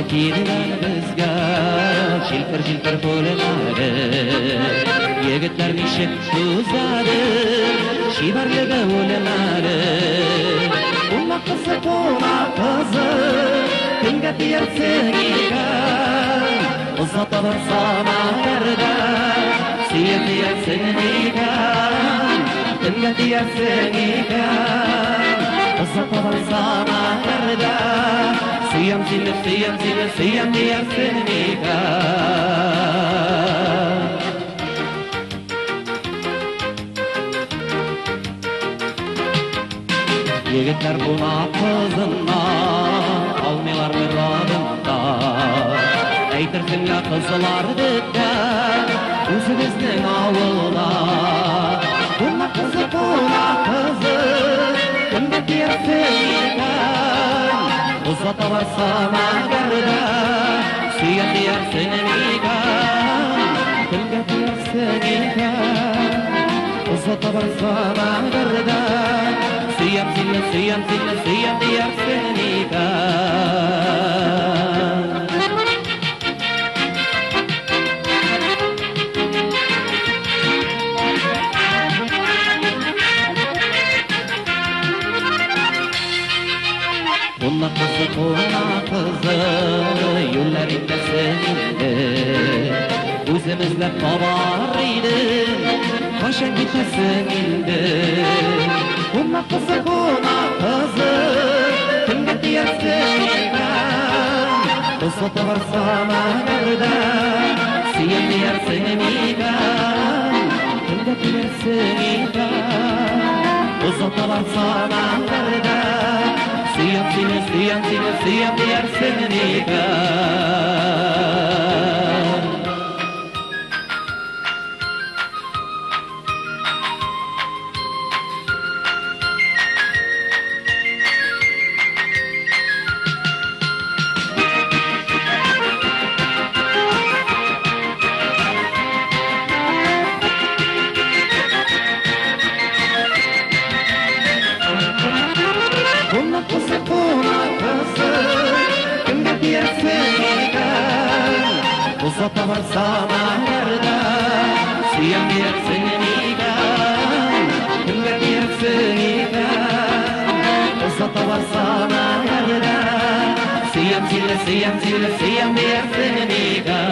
kididan bizga shilpir qo'llanadi yigitlarning shekli uzadi shibarliga o'linadi umma qizi to'la qizi kimga tiyarsin ekan uzatabar samalarda suyib tiyarsin ekan kimga tiyarsin ekan uzatabar samalarda suyam seni suyam tiyarsin ekan yigitlar buna qizini almaylar mirodimda aytirsinga qizlardikda o'zimizning ovulda buna qizi buna qizi kimga tiyarsin ekan uzatabar samalarda suyam tiyarsin ekan kimga tiyarsin ekan uzatabar samalarda suyam tiyarsin ekan Bunna qizi yo'llaringda seningdi o'zimizlab tovar edi qachon ketasan endi Bunna qizi kimga tiyarsin ekan uzatabar samalarda suyam tiyarsin ekan kimga tiyarsin ekan uzatabar samalarda suyam tiyarsin ekan kimga tiyarsin ekan uzatabar samalarda suyam tiyarsin ekan kimga tiyarsin ekan uzatabar samalarda suyam tiyarsin ekan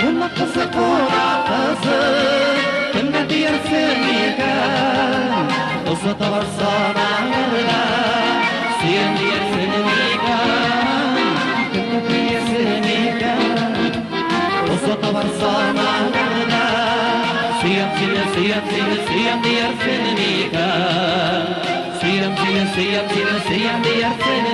Bunna qizi kimga tiyarsin ekan uzatabar samalarda suyam tiyarsin ekan kimga tiyarsin ekan uzatabar samalarda suyam tiyarsin ekan suyam tiyarsin